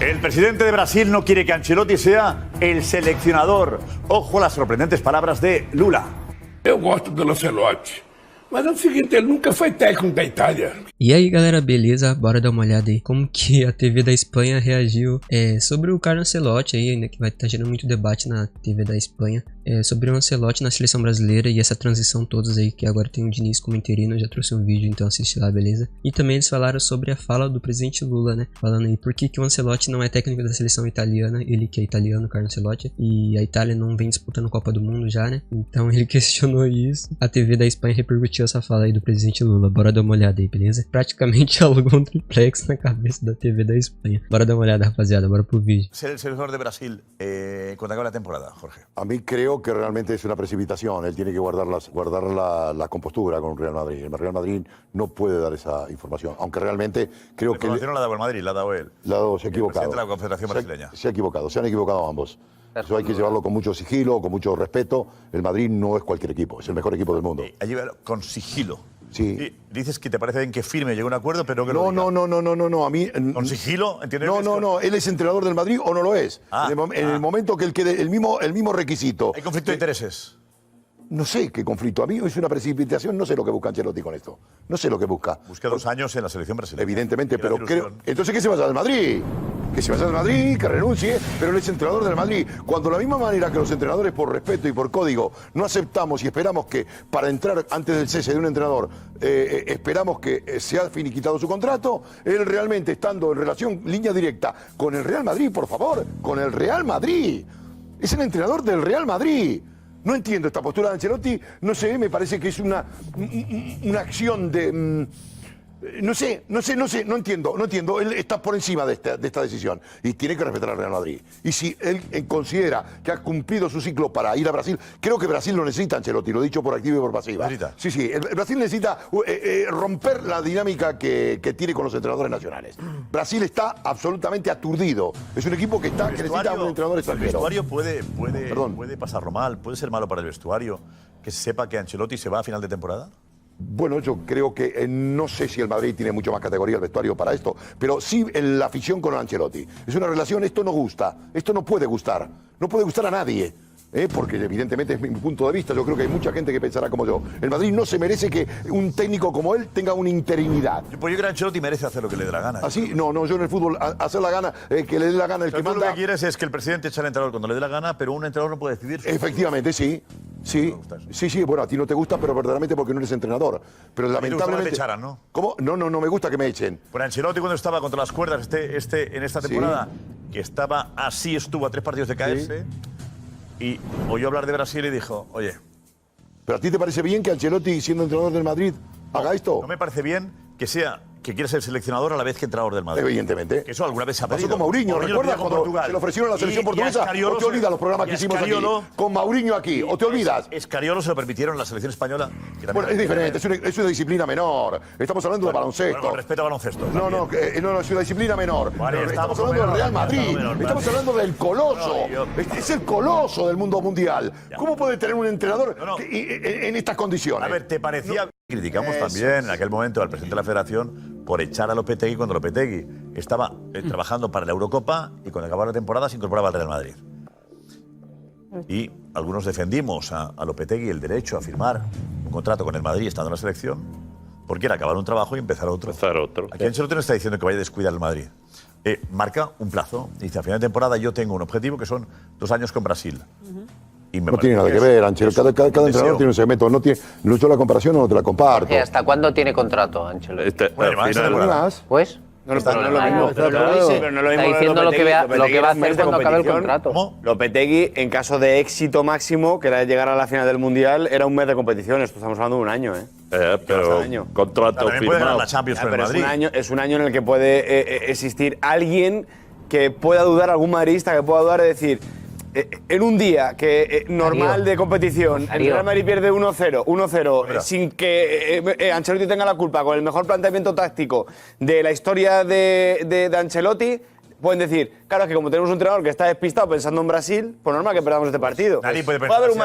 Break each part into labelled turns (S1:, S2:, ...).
S1: El presidente de Brasil no quiere que Ancelotti sea el seleccionador. Ojo a las sorprendentes palabras de Lula.
S2: Eu gosto do Ancelotti, mas é o seguinte, ele nunca foi técnico da Itália.
S3: E aí galera, beleza? Bora dar uma olhada aí como que a TV da Espanha reagiu sobre o Carlo Ancelotti aí, né, que vai estar gerando muito debate na TV da Espanha, sobre o Ancelotti na seleção brasileira e essa transição todos aí, que agora tem o Diniz como interino. Eu já trouxe um vídeo, então assiste lá, beleza? E também eles falaram sobre a fala do presidente Lula, né, falando aí por que o Ancelotti não é técnico da seleção italiana, ele que é italiano, Carlo Ancelotti, e a Itália não vem disputando Copa do Mundo já, né? Então ele questionou isso. A TV da Espanha repercutiu essa fala aí do presidente Lula. Bora dar uma olhada aí, beleza? Praticamente alugou um triplex na cabeça da TV da Espanha. Bora dar uma olhada, rapaziada, bora pro vídeo.
S1: Ser el seleccionador de Brasil cuando acabe la temporada, Jorge.
S4: A mí creo que realmente es una precipitación. Él tiene que guardar la compostura con el Real Madrid. El Real Madrid no puede dar esa información, aunque realmente creo que...
S1: La información no la ha dado el Madrid, la ha dado él.
S4: Se ha equivocado.
S1: El presidente de la Confederación Brasileña.
S4: Se ha equivocado, se han equivocado ambos. Eso hay que llevarlo con mucho sigilo, con mucho respeto. El Madrid no es cualquier equipo, es el mejor equipo del mundo.
S1: Allí con sigilo.
S4: Sí.
S1: Y dices que te parece bien que firme, llegue a un acuerdo, pero que
S4: no, no, a mí...
S1: ¿Con sigilo? ¿Entiendes?
S4: No, él es entrenador del Madrid o no lo es. En el momento que él quede el mismo requisito.
S1: ¿Hay conflicto de intereses?
S4: No sé qué conflicto. A mí es una precipitación, no sé lo que busca Ancelotti con esto. No sé lo que busca.
S1: Busca 2 años en la selección brasileña.
S4: Evidentemente, pero creo... Entonces, ¿qué se vaya del Madrid? Que se vaya del Madrid, que renuncie, pero él es entrenador del Madrid. Cuando de la misma manera que los entrenadores, por respeto y por código, no aceptamos y esperamos que para entrar antes del cese de un entrenador, esperamos que se ha finiquitado su contrato, él realmente estando en relación, línea directa, con el Real Madrid, por favor, con el Real Madrid. Es el entrenador del Real Madrid. No entiendo esta postura de Ancelotti, no sé, me parece que es una acción de... No entiendo. Él está por encima de esta decisión y tiene que respetar al Real Madrid. Y si él considera que ha cumplido su ciclo para ir a Brasil, creo que Brasil lo necesita, Ancelotti, lo he dicho por activa y por pasiva. Sí, el Brasil necesita romper la dinámica que tiene con los entrenadores nacionales. Brasil está absolutamente aturdido. Es un equipo que necesita un entrenador extranjero.
S1: El vestuario puede pasarlo mal, puede ser malo para el vestuario, que se sepa que Ancelotti se va a final de temporada.
S4: Bueno, yo creo que no sé si el Madrid tiene mucho más categoría el vestuario para esto, pero sí en la afición con Ancelotti. Es una relación, esto no gusta, esto no puede gustar a nadie. Porque evidentemente es mi punto de vista, yo creo que hay mucha gente que pensará como yo. El Madrid no se merece que un técnico como él tenga una interinidad.
S1: Pues yo creo que Ancelotti merece hacer lo que le dé la gana.
S4: ¿Así? No, yo en el fútbol, hacer la gana, que le dé la gana el que manda...
S1: Lo que quieres es que el presidente eche al entrenador cuando le dé la gana, pero un entrenador no puede decidir.
S4: Efectivamente, sí. Sí, bueno, a ti no te gusta, pero verdaderamente porque no eres entrenador. Pero lamentablemente...
S1: te echaran, ¿no?
S4: ¿Cómo? No me gusta que me echen.
S1: Por Ancelotti cuando estaba contra las cuerdas en esta temporada, que estaba así, estuvo a 3 partidos de caerse, y oyó hablar de Brasil y dijo, oye...
S4: ¿Pero a ti te parece bien que Ancelotti, siendo entrenador del Madrid, haga esto?
S1: No me parece bien que quiera ser seleccionador a la vez que entrenador del Madrid.
S4: Evidentemente.
S1: Que eso alguna vez se ha
S4: pasó
S1: pedido.
S4: con Mourinho, ¿recuerdas cuando se lo ofrecieron a la selección portuguesa? ¿O te olvidas los programas que hicimos aquí con Mourinho aquí? ¿O te olvidas?
S1: Escariolo se lo permitieron en la selección española.
S4: Bueno, es diferente, es una disciplina menor. Estamos hablando de baloncesto.
S1: Bueno, con respeto a baloncesto.
S4: No, es una disciplina menor. Estamos hablando del Real Madrid. Estamos hablando del coloso. Es el coloso del mundo mundial. ¿Cómo puede tener un entrenador en estas condiciones?
S1: A ver, ¿te parecía...? Criticamos también en aquel momento al presidente de la Federación por echar a Lopetegui cuando Lopetegui estaba trabajando para la Eurocopa y cuando acababa la temporada se incorporaba al Real Madrid. Y algunos defendimos a Lopetegui el derecho a firmar un contrato con el Madrid estando en la selección porque era acabar un trabajo y empezar otro. Aquí Ancelotti no está diciendo que vaya a descuidar el Madrid. Marca un plazo. Dice, a final de temporada yo tengo un objetivo que son 2 años con Brasil.
S4: No tiene nada que ver, Ancelotti. Cada entrenador tiene un segmento. No yo la comparación no te la comparto.
S5: ¿Hasta cuándo tiene contrato, Ancelotti?
S4: ¿Más?
S5: Pues...
S6: No es lo mismo.
S5: Está diciendo lo que va a hacer cuando acabe el contrato.
S6: ¿Cómo? Lopetegui, en caso de éxito máximo, que era llegar a la final del Mundial, era un mes de competición. Esto estamos hablando de un año,
S7: pero contrato firmado.
S1: La Champions con el
S6: pero
S1: Madrid.
S6: es un año en el que puede existir alguien que pueda dudar, algún madridista que pueda dudar de decir... en un día que normal de competición, el Real Madrid pierde 1-0, sin que Ancelotti tenga la culpa, con el mejor planteamiento táctico de la historia de Ancelotti, pueden decir, claro, es que como tenemos un entrenador que está despistado pensando en Brasil, pues normal que perdamos este partido.
S1: Nadie puede pensar
S6: haber
S1: un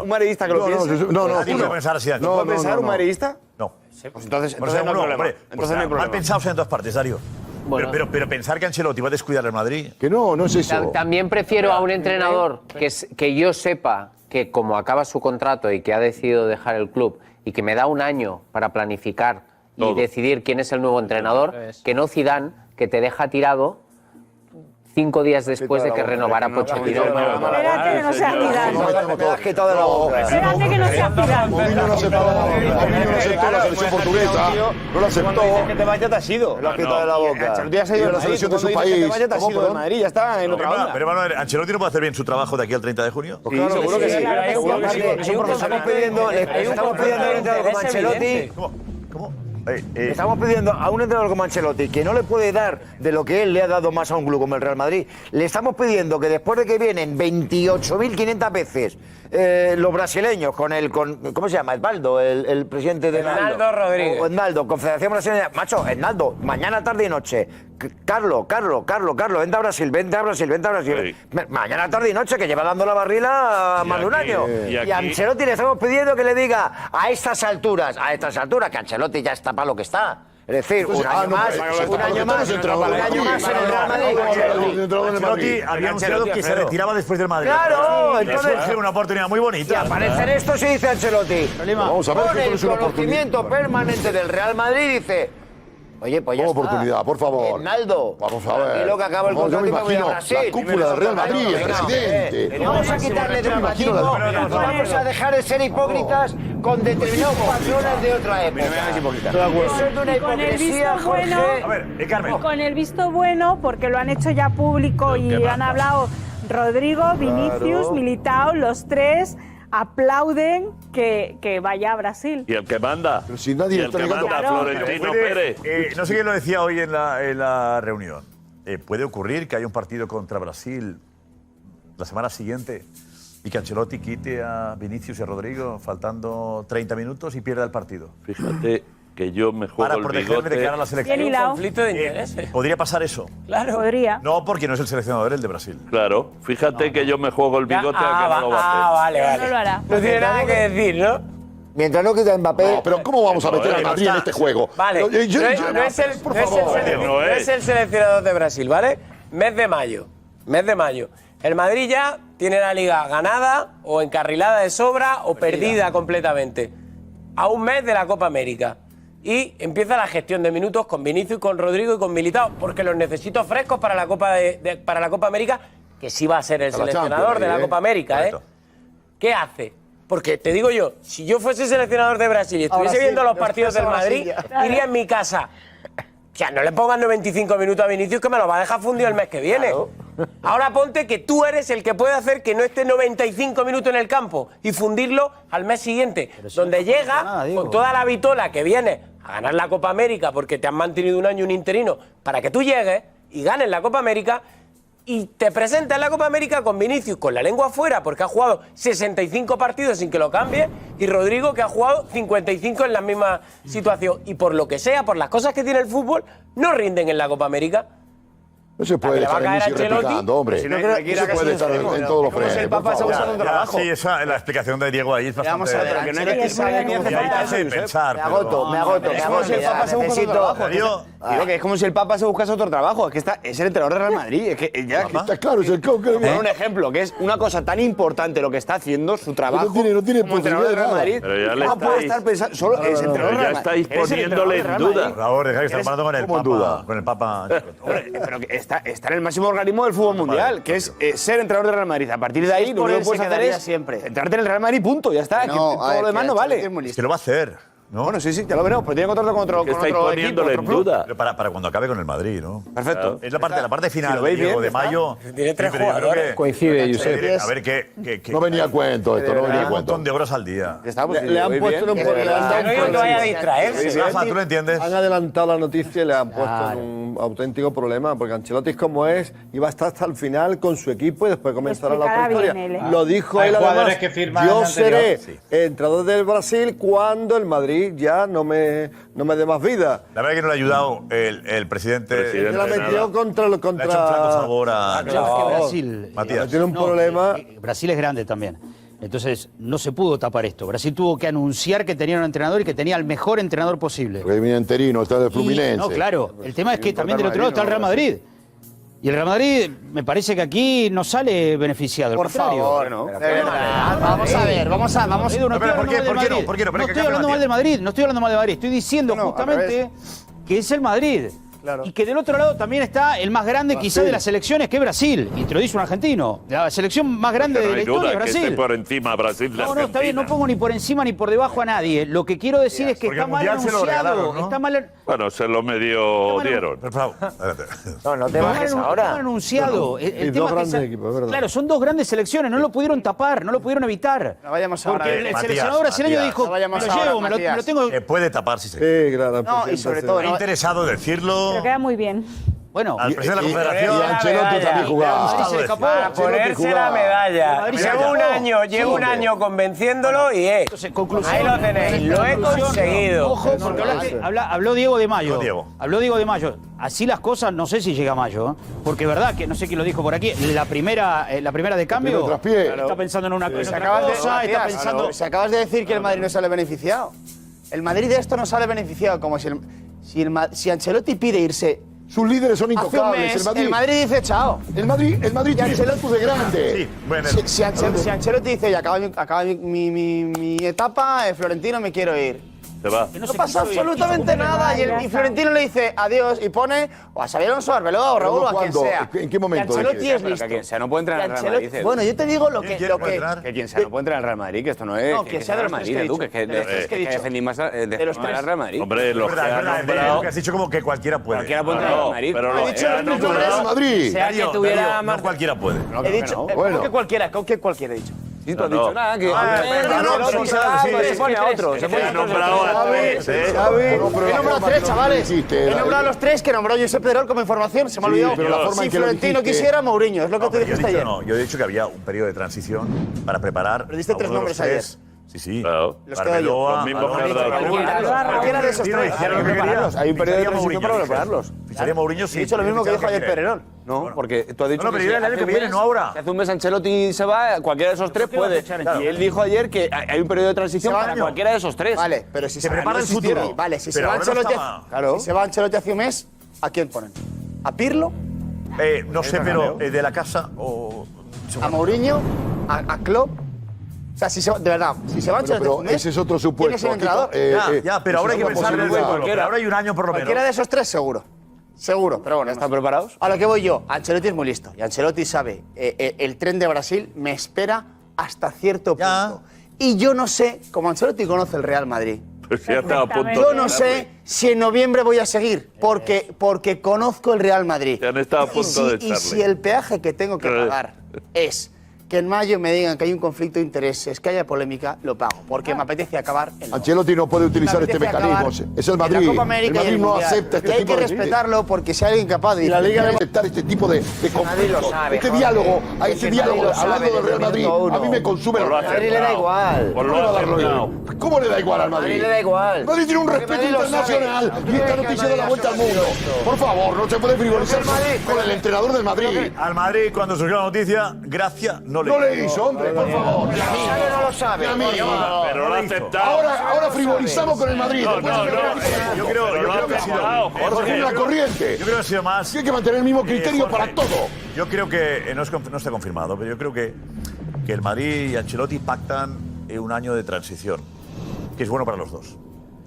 S6: madridista que lo piense.
S1: Nadie puede pensar así.
S6: ¿Puede pensar un madridista?
S1: No.
S6: Pues entonces
S1: no hay problema.
S6: Entonces no hay problema.
S1: Mal pensados en todas partes, Darío.
S5: Bueno.
S1: Pero pensar que Ancelotti va a descuidar al Madrid.
S4: Que no es eso.
S5: También prefiero a un entrenador que yo sepa que como acaba su contrato y que ha decidido dejar el club y que me da un año para planificar y decidir quién es el nuevo entrenador, que no Zidane, que te deja tirado 5 días después de que renovara Pochettino.
S8: Espérate que no sea Zidane.
S4: Me has quitado de la boca.
S8: Espérate que no sea Zidane.
S4: Mourinho no aceptó la selección portuguesa. No la aceptó.
S6: Que te vayas, te has ido.
S4: Lo has quitado de la boca.
S6: Ancelotti ha salido de
S4: la selección de su país.
S6: Que te vayas, te has ido de Madrid. Ya está en otra onda.
S1: Pero Manuel, ¿Ancelotti no puede hacer bien su trabajo de aquí al 30 de junio?
S6: Sí, seguro que sí. Seguro que sí.
S9: Estamos pidiendo a un entrenador como Ancelotti.
S1: ¿Cómo?
S9: Estamos pidiendo a un entrenador como Ancelotti que no le puede dar de lo que él le ha dado más a un club como el Real Madrid. Le estamos pidiendo que después de que vienen 28.500 veces los brasileños ¿cómo se llama? Esbaldo, el presidente de
S10: Ednaldo Rodríguez.
S9: Esnaldo, Confederación Brasileña. Macho, Esnaldo, mañana, tarde y noche. Carlos, vente a Brasil.
S7: Sí.
S9: Mañana, tarde y noche, que lleva dando la barrila más de un año. Y a Ancelotti le estamos pidiendo que le diga a estas alturas, que Ancelotti ya está para lo que está. Es decir, un año más en el Real Madrid.
S1: Ancelotti había anunciado que se retiraba después del Madrid.
S9: Claro, entonces
S1: es una oportunidad muy
S9: y
S1: bonita.
S9: aparece en esto sí dice Ancelotti.
S4: Vamos a ver
S9: Con
S4: que esto
S9: el
S4: es una
S9: conocimiento permanente del Real Madrid dice, oye, pues ya
S4: Una
S9: está.
S4: oportunidad, por favor.
S9: Esnaldo,
S4: Vamos a ver.
S9: y lo que acaba el
S4: Vamos, yo
S9: contrato
S4: me
S9: y me voy a
S4: imagino
S9: Brasil.
S4: la cúpula del Real Madrid, el presidente.
S9: Vamos a quitarle
S4: Yo me imagino
S9: dramatismo
S4: la-
S9: y vamos a dejar de ser hipócritas con determinados patrones de otra época. Eso es de una
S8: Con el
S9: hipocresía,
S8: visto bueno.
S9: Jorge.
S1: A ver, Carmen.
S8: Con el visto bueno, porque lo han hecho ya público y han hablado Rodrigo, Vinicius, Militao, los tres aplauden que vaya a Brasil.
S7: Y el que manda.
S4: Pero si nadie
S7: y el
S4: está
S7: que
S4: negando.
S7: manda,
S8: Claro.
S7: Florentino
S1: Puede,
S7: Pérez.
S1: no sé quién lo decía hoy en la reunión. Puede ocurrir que haya un partido contra Brasil la semana siguiente y que Ancelotti quite a Vinicius y a Rodrigo faltando 30 minutos y pierda el partido.
S7: Fíjate que yo me juego
S1: Para
S7: el
S1: protegerme de cara a la
S7: bigote.
S1: selección.
S8: Bien hilado.
S10: Conflicto de intereses.
S1: ¿Podría pasar eso?
S10: Claro.
S8: Podría.
S1: No, porque no es el seleccionador el de Brasil.
S7: Claro, fíjate que yo me juego el bigote a que no lo va a hacer.
S10: Vale, vale.
S8: No lo hará.
S10: No tiene nada que decir, ¿no?
S9: Mientras no quita Mbappé.
S4: No, pero ¿cómo vamos a meter al Madrid en este juego?
S10: Vale,
S4: No,
S10: no es el seleccionador de Brasil, ¿vale? Mes de mayo. El Madrid ya tiene la liga ganada o encarrilada de sobra o perdida completamente. A un mes de la Copa América. Y empieza la gestión de minutos con Vinicius, con Rodrigo y con Militao, porque los necesito frescos para la Copa, para la Copa América, que sí va a ser el
S4: Para la
S10: seleccionador
S4: Champions,
S10: de la Copa América,
S1: Correcto.
S10: ¿Qué hace? Porque te digo yo, si yo fuese seleccionador de Brasil y estuviese viendo los partidos del Madrid, iría en mi casa. O sea, no le pongas 95 minutos a Vinicius que me lo va a dejar fundido el mes que viene. Ahora ponte que tú eres el que puede hacer que no esté 95 minutos en el campo y fundirlo al mes siguiente, donde llega con toda la vitola que viene a ganar la Copa América porque te han mantenido un año un interino para que tú llegues y ganes la Copa América y te presentas en la Copa América con Vinicius con la lengua afuera porque ha jugado 65 partidos sin que lo cambie y Rodrigo que ha jugado 55 en la misma situación y por lo que sea, por las cosas que tiene el fútbol, no rinden en la Copa América.
S4: No se puede
S10: le va a
S4: estar en
S10: caer a
S4: Messi
S10: Ancelotti,
S4: replicando, hombre.
S6: si
S4: No
S6: no hay que ir a
S4: se puede
S6: casi
S4: estar
S6: extremo,
S4: en todos los
S6: ¿cómo es el
S4: frentes.
S6: Papa
S4: por
S6: se
S4: favor.
S6: usa un trabajo?
S1: Sí, la explicación de Diego ahí es bastante...
S6: Vamos a ver, pero que no hay que
S8: Sí, es muy
S1: Y ahí te hace pensar.
S9: Me
S1: pero-
S9: agoto.
S6: Es como si el Papa se buscase otro trabajo.
S1: Digo-
S6: Digo que es como si el Papa se buscase otro trabajo. Es que es el entrenador de Real Madrid. Es que ya.
S4: Está claro, es el coco.
S6: Por un ejemplo, que es una cosa tan importante lo que está haciendo, su trabajo.
S4: No tiene
S6: como entrenador de Real
S4: posibilidad de
S6: Madrid.
S7: Pero ya le
S6: No puede
S7: estáis-
S6: estar pensando. Solo es entrenador
S7: Pero
S6: de
S7: ya
S6: Real Madrid.
S7: estáis
S6: Eres el
S7: poniéndole
S6: entrenador de
S7: en
S6: Real
S7: duda.
S6: Madrid.
S1: Por favor, dejáis de estar hablando con el
S4: ¿Cómo en
S1: Papa.
S4: duda?
S1: Con el Papa.
S6: Hombre, pero que está en el máximo organismo del fútbol mundial, que es ser entrenador de Real Madrid. A partir de ahí, lo único que puedes hacer es centrarte en el Real Madrid, punto. Ya está. Que todo lo demás no vale.
S1: Que lo va a hacer, ¿no?
S6: Bueno, sí, ya lo veremos, pero tiene contrato con otro
S7: Que estáis
S6: equipo,
S7: poniéndole
S6: otro
S7: en
S6: club.
S7: duda.
S1: Pero para cuando acabe con el Madrid, ¿no?
S6: Perfecto.
S1: Es la parte final,
S6: Si lo veis
S1: Diego,
S6: bien,
S1: de
S6: ya está.
S1: mayo.
S10: Tiene tres
S1: Sí, pero yo creo
S10: jugadores.
S1: que-
S11: Coincide, Josep.
S1: A ver qué.
S4: No venía a cuento esto, no venía
S1: Un
S4: a
S1: montón
S4: cuento.
S1: de horas al día.
S6: Ya está, pues, si
S11: Le
S6: lo
S11: han
S6: veis
S11: puesto
S6: bien.
S11: en un problema.
S10: No digo que vaya a distraerse.
S1: Rafa, ¿tú lo entiendes?
S11: Han adelantado la noticia y le han puesto en un auténtico problema, porque Ancelotti es como es, iba a estar hasta el final con su equipo y después comenzará la otra
S8: explicará
S11: historia.
S8: bien él, ¿eh?
S11: Lo dijo
S12: Hay
S11: él
S12: jugadores
S11: además,
S12: que firman
S11: yo
S12: en anterior.
S11: seré entrenador del Brasil cuando el Madrid ya no me dé más vida.
S1: La verdad que no le ha ayudado el presidente.
S11: Él la metió
S1: nada.
S11: contra...
S1: Le ha hecho un flaco sabor a
S11: Claro.
S12: Brasil,
S1: Matías.
S11: Tiene un problema.
S12: Brasil es grande también. Entonces, no se pudo tapar esto. Brasil tuvo que anunciar que tenía un entrenador y que tenía el mejor entrenador posible.
S4: Porque viene interino, está de Fluminense.
S12: No, claro. El tema es que también del otro lado está el Real Madrid. Y el Real Madrid, me parece que aquí no sale beneficiado.
S6: Por favor, ¿no?
S9: Vamos a ver, vamos a...
S12: Edu, no estoy hablando mal del Madrid. No estoy hablando mal del Madrid, no estoy hablando mal del Madrid. Estoy diciendo justamente que es el Madrid. Claro. Y que del otro lado también está el más grande quizá de las selecciones, que es Brasil. Y te lo dice un argentino. La selección más grande de la historia es Brasil.
S7: Que esté por encima Brasil de
S12: No, está bien, no pongo ni por encima ni por debajo a nadie. Lo que quiero decir es que está mal anunciado. Está mal...
S7: Bueno, se lo medio dieron.
S9: No te bajes ahora.
S12: Está mal anunciado. El tema es que claro, son dos grandes selecciones, no lo pudieron tapar, no lo pudieron evitar.
S6: No vayamos ahora.
S12: Porque el seleccionador brasileño dijo, me lo llevo, me lo tengo...
S1: Puede tapar si se quiere.
S11: Sí, claro.
S9: No, y sobre todo...
S1: Me ha interesado decirlo.
S8: Pero queda muy bien.
S12: Bueno,
S1: al presidente de la Confederación.
S4: Y Ancelotti también jugaba.
S12: se escapó.
S10: Para ponerse la medalla. Llevo un año convenciéndolo y
S12: Entonces, conclusión.
S10: ahí lo tenéis. Lo he conseguido.
S12: Ojo, porque habló Diego de Mayo. Habló Diego de Mayo. Así las cosas, no sé si llega a Mayo. Porque es verdad que no sé quién lo dijo por aquí. La primera de cambio está pensando en una cosa. Está pensando.
S6: Si acabas de decir que el Madrid no sale beneficiado. El Madrid de esto no sale beneficiado. Como si Ancelotti pide irse.
S4: Sus líderes son intocables.
S6: El Madrid dice chao.
S4: El Madrid tiene estatus de grande.
S1: Sí, bueno.
S6: Si Ancelotti dice, ya acaba mi etapa, Florentino, me quiero ir.
S7: Se va.
S6: No pasa absolutamente nada. Y Florentino le dice adiós y pone o a Xabi Alonso, a Arbeloa o Raúl o a quien sea.
S4: ¿En qué momento?
S6: Ancelotti es listo.
S13: Que quien sea no puede entrar en el Real Madrid.
S6: Bueno, yo te digo lo que
S13: quien sea no puede entrar en el Real Madrid, que esto no es.
S6: No, que sea de los tres que he dicho.
S13: Que defendí más de los tres Real Madrid.
S7: Hombre, lo que ha nombrado.
S1: Que has dicho como que cualquiera puede.
S13: Cualquiera puede entrar al Real Madrid.
S7: Pero lo
S6: He dicho
S7: que ha
S6: los tres
S7: nombrado.
S4: Madrid.
S10: Sea que tuviera
S1: No cualquiera puede.
S6: He dicho, ¿cómo que cualquiera? ¿Cómo que cualquiera he dicho?
S13: Sí, tú has dicho nada. Que
S6: Se pone a otro. Se pone a otro.
S7: nombrado a tres,
S6: He nombrado a tres, chavales. He nombrado a los tres que nombró Josep Pedrol como información. Se me ha olvidado.
S4: pero la forma
S6: si
S4: en que lo
S6: Florentino
S4: dijiste-
S6: quisiera, Mourinho. Es lo que tú dijiste ayer.
S1: No, yo he dicho que había un periodo de transición para preparar.
S6: Pero diste
S1: a
S6: tres
S1: uno de los
S6: nombres
S1: tres. Sí, sí.
S7: Claro.
S6: Los que doy yo.
S1: Arbeloa,
S7: Los mismos que
S1: Alonso,
S7: has dado tú.
S6: Cualquiera de esos tres.
S1: Hicieron lo que querían.
S6: Hay un periodo de
S1: Ficharía
S6: transición
S1: Mourinho,
S6: para
S1: dices.
S6: prepararlos.
S1: Ficharía Mourinho, sí.
S6: He dicho lo mismo que dijo ayer Pererón.
S13: No,
S1: Bueno.
S13: porque tú has dicho
S1: No, pero
S13: que
S1: yo
S13: si
S1: el año
S13: hace
S1: que
S13: un
S1: viene,
S13: mes-
S1: no ahora.
S13: si hace un mes Ancelotti se va, cualquiera de esos tres
S12: ¿Qué vas a
S13: puede.
S12: echar en
S13: Y él dijo ayer que hay un periodo de transición
S6: Se va
S13: para
S6: año.
S13: cualquiera de esos tres.
S6: Vale, pero si
S1: Se prepara el
S6: existiera-
S1: futuro.
S6: Vale, si se
S1: Pero
S6: va
S1: ahora no
S6: Ancelotti,
S1: estaba.
S6: si se va Ancelotti hace un mes, ¿a quién ponen? ¿A Pirlo?
S1: No sé, pero de la casa o.
S6: ¿A Mourinho? ¿A Klopp? O sea, si se va, de verdad, si se va Ancelotti hace
S4: Pero
S6: un mes,
S4: ese es otro
S6: ¿quién
S4: supuesto.
S6: es el entrenador?
S1: Ya, pero ahora hay que pensar en el futuro. Pero ahora hay un año por lo menos.
S6: Cualquiera de esos tres, seguro. Seguro, pero bueno.
S13: ¿Están preparados?
S6: A lo que voy yo, Ancelotti es muy listo. Y Ancelotti sabe, el tren de Brasil me espera hasta cierto punto. Y yo no sé, como Ancelotti conoce el Real Madrid,
S7: Pues ya está a punto.
S6: yo no sé si en noviembre voy a seguir, porque conozco el Real Madrid.
S7: Ya han estado a punto de
S6: Y
S7: echarle.
S6: si el peaje que tengo que pagar es que en mayo me digan que hay un conflicto de intereses, que haya polémica, lo pago, porque me apetece acabar en
S4: Ancelotti no puede utilizar
S6: Me
S4: este
S6: apetece
S4: mecanismo.
S6: acabar
S4: Es el
S6: en
S4: Madrid.
S6: la Copa
S4: El
S6: América y
S4: Madrid
S6: el
S4: no
S6: Mundial.
S4: acepta este
S6: Y hay
S4: tipo
S6: que
S4: de
S6: respetarlo porque si alguien capaz de
S4: Y la Liga
S6: decir-
S4: debe aceptar este tipo de conflictos.
S6: sabe,
S4: Este
S6: joder.
S4: diálogo,
S6: El
S4: este
S6: Madrid
S4: diálogo
S6: lo sabe
S4: hablando del
S6: desde
S4: Real
S6: el
S4: Madrid,
S6: minuto uno.
S4: a mí me consume
S7: Por lo
S4: la
S6: Madrid le da igual.
S7: Por lo aceptado.
S4: ¿Cómo le da igual al Madrid?
S6: Madrid le da igual.
S4: El Madrid tiene un
S6: Porque
S4: respeto
S6: Madrid lo
S4: internacional
S6: sabe.
S4: y esta noticia da la vuelta al mundo. Por favor, no se puede frivolizar con el entrenador del Madrid.
S1: Al Madrid, cuando surgió la noticia, Gracia no le
S4: No le hizo, hombre, por favor.
S6: No lo sabe.
S4: Y a mí.
S7: Pero lo ha aceptado.
S4: Ahora frivolizamos con el Madrid.
S7: No,
S4: Después
S7: no,
S4: de
S7: no.
S1: Yo creo que ha sido.
S4: Jorge, la corriente.
S1: Yo creo que ha sido más.
S4: Hay que mantener el mismo criterio
S1: Jorge,
S4: para todo.
S1: Yo creo que no está confirmado, pero yo creo que el Madrid y Ancelotti pactan un año de transición, que es bueno para los dos.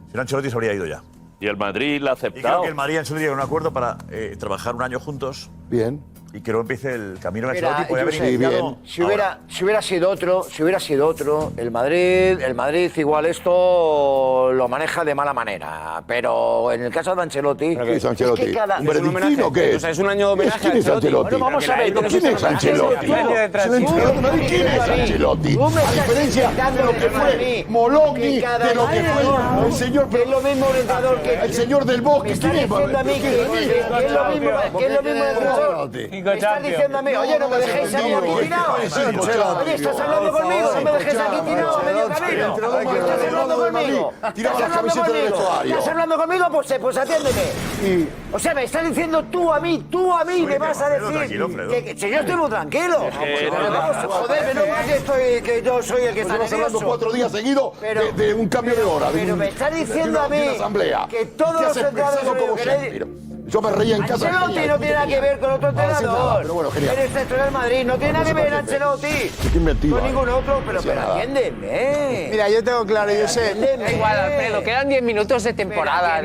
S1: Si no, Ancelotti se habría ido ya.
S7: Y el Madrid lo ha
S1: Y creo
S7: aceptado.
S1: que el Madrid y Ancelotti llegan a un acuerdo para trabajar un año juntos
S4: Bien.
S1: y que luego empiece el camino de
S9: Mira,
S1: Ancelotti. Podría haber
S9: Josep,
S1: iniciado
S9: Si hubiera sido otro, el Madrid igual esto lo maneja de mala manera. Pero en el caso de Ancelotti,
S4: ¿Qué es Ancelotti?
S9: que cada-
S4: ¿Un benedictino o qué?
S13: O sea, es un año de homenaje
S4: ¿Quién es
S13: a Ancelotti.
S4: Ancelotti?
S9: Bueno, vamos a ver.
S4: ¿Quién es Ancelotti?
S10: Un año de
S4: Es el entrenador de Madrid. ¿Quién es Ancelotti? A diferencia de lo que fue Molongui, de lo que fue el señor...
S9: Que es lo mismo un entrenador que...
S4: El señor del Bosque.
S9: Me está
S4: ¿Quién es?
S9: diciendo a mí que es lo mismo un entrenador.
S6: ¿Qué
S10: 5
S9: Me estás diciendo a mí, oye, no me dejéis a mí aquí tirado. Oye, estás hablando conmigo, no me dejes aquí tirado a medio camino. Estás hablando conmigo.
S4: Tiraba las camisetas del vestuario.
S9: ¿Estás hablando conmigo? Pues atiéndeme. O sea, me estás diciendo tú a mí me vas a decir que yo estoy muy tranquilo. Joder, menos mal que yo soy el que está nervioso.
S4: Estamos hablando 4 días seguidos de un cambio de hora.
S9: Pero me estás diciendo a mí que todos los entrenadores...
S4: Yo me reía en casa.
S9: Ancelotti no tiene nada que ver con otro entrenador.
S4: Pero bueno, genial.
S9: Eres entrenador del Madrid, no tiene nada que ver Ancelotti. Con ningún otro, pero atiéndeme.
S6: Mira, yo tengo claro, yo sé.
S5: Da igual, Alfredo, quedan 10 minutos de temporada.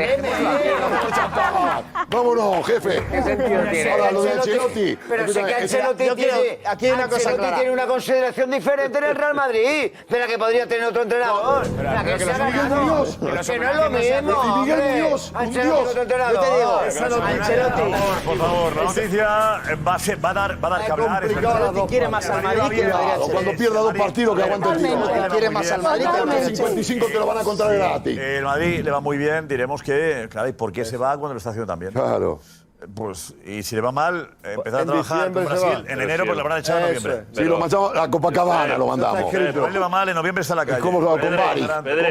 S4: Vámonos, jefe.
S5: ¿Qué sentido tiene?
S4: Ahora lo de Ancelotti.
S9: Pero sé que Ancelotti tiene una consideración diferente en el Real Madrid de la que podría tener otro entrenador. La que se ha ganado. Que no es lo mismo.
S4: Miguel Muñoz,
S9: Ancelotti otro entrenador. Yo te digo, Ancelotti.
S1: Por favor, la noticia va a dar cabrear.
S12: Ancelotti quiere más al Madrid que el Madrid.
S4: Cuando pierda 2 partidos que aguante el tío.
S12: Quiere más al Madrid que el Madrid.
S4: 55 te lo van a contar gratis.
S1: El Madrid le va muy bien, diremos que, claro, ¿y por qué se va cuando lo está haciendo tan bien?
S4: Claro.
S1: Pues, y si le va mal, empezar a
S11: En
S1: trabajar con
S11: diciembre se
S1: Brasil
S11: va.
S1: en enero, pues le habrán echado en noviembre.
S4: Sí, lo mandamos a Copacabana, lo mandamos.
S1: A él le va mal, en noviembre está en la calle.
S4: Es como con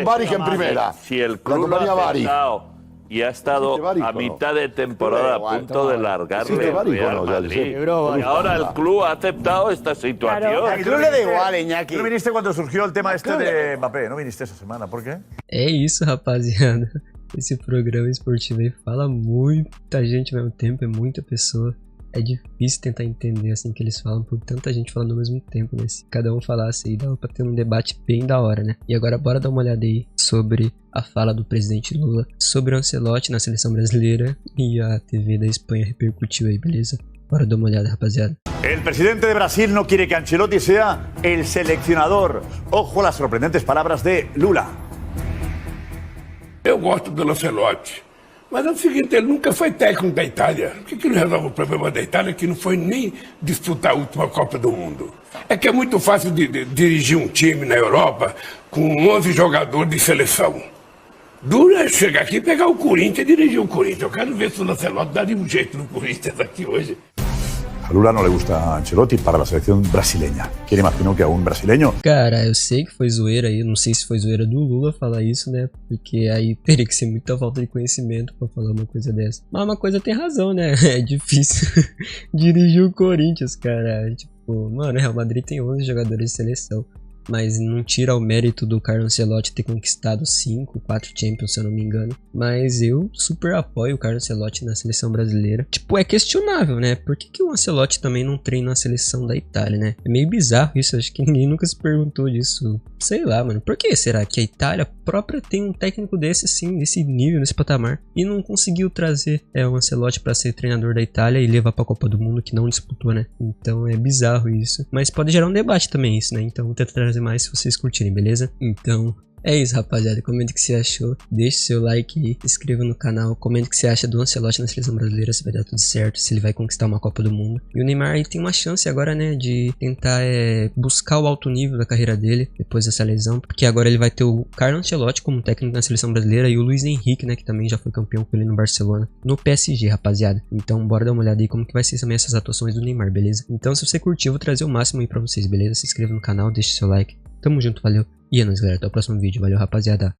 S4: Bari en primera.
S7: Si el
S4: La
S7: club lo
S4: compañía
S7: ha
S4: Bari.
S7: aceptado y ha estado
S4: ¿Existe Bari,
S7: a
S4: o no?
S7: mitad de temporada a punto de largarle
S4: ¿Existe Bari,
S7: el Real
S4: o no? Ya
S7: Madrid.
S4: sé.
S7: Y ahora el club ha aceptado esta situación.
S6: Al club le da igual, Iñaki.
S1: Tú no viniste cuando surgió el tema este de Mbappé, no viniste esa semana, ¿por qué?
S3: É isso, rapaziada. Esse programa esportivo aí fala muita gente ao mesmo tempo, é muita pessoa. É difícil tentar entender assim que eles falam, por tanta gente falando ao mesmo tempo, né? Se cada um falasse aí, dava pra ter um debate bem da hora, né? E agora bora dar uma olhada aí sobre a fala do presidente Lula sobre o Ancelotti na seleção brasileira e a TV da Espanha repercutiu aí, beleza? Bora dar uma olhada, rapaziada.
S1: El presidente de Brasil no quiere que Ancelotti sea el seleccionador. Ojo a las sorprendentes palabras de Lula.
S2: Eu gosto do Ancelotti. Mas é o seguinte, ele nunca foi técnico da Itália. Por que não resolve o problema da Itália, que não foi nem disputar a última Copa do Mundo? É que é muito fácil de dirigir um time na Europa com 11 jogadores de seleção. Duro é chegar aqui e pegar o Corinthians e dirigir o Corinthians. Eu quero ver se o Ancelotti daria um jeito no Corinthians aqui hoje.
S1: A Lula no le gusta Ancelotti para la selección brasileña. ¿Quién imagino que a un brasileño?
S3: Cara, eu sei que foi zoeira aí, não sei se foi zoeira do Lula falar isso, né? Porque aí teria que ser muita falta de conhecimento pra falar uma coisa dessa. Mas uma coisa tem razão, né? É difícil dirigir o Corinthians, cara. Tipo, mano, o Real Madrid tem 11 jogadores de seleção. Mas não tira o mérito do Carlo Ancelotti ter conquistado 4 Champions, se eu não me engano. Mas eu super apoio o Carlo Ancelotti na seleção brasileira. Tipo, é questionável, né? Por que o Ancelotti também não treina a seleção da Itália, né? É meio bizarro isso, acho que ninguém nunca se perguntou disso. Sei lá, mano. Por que será que a Itália própria tem um técnico desse, assim, nesse nível, nesse patamar, e não conseguiu trazer o Ancelotti pra ser treinador da Itália e levar pra Copa do Mundo, que não disputou, né? Então é bizarro isso. Mas pode gerar um debate também isso, né? Então vou tentar trazer mais se vocês curtirem, beleza? Então é isso, rapaziada. Comenta o que você achou, deixe seu like aí, se inscreva no canal, comenta o que você acha do Ancelotti na seleção brasileira, se vai dar tudo certo, se ele vai conquistar uma Copa do Mundo. E o Neymar aí tem uma chance agora, né, de tentar buscar o alto nível da carreira dele depois dessa lesão, porque agora ele vai ter o Carlo Ancelotti como técnico na seleção brasileira e o Luiz Henrique, né, que também já foi campeão com ele no Barcelona, no PSG, rapaziada. Então bora dar uma olhada aí como que vai ser também essas atuações do Neymar, beleza? Então se você curtiu, eu vou trazer o máximo aí pra vocês, beleza? Se inscreva no canal, deixe seu like. Tamo junto, valeu. E é nóis, galera. Até o próximo vídeo. Valeu, rapaziada.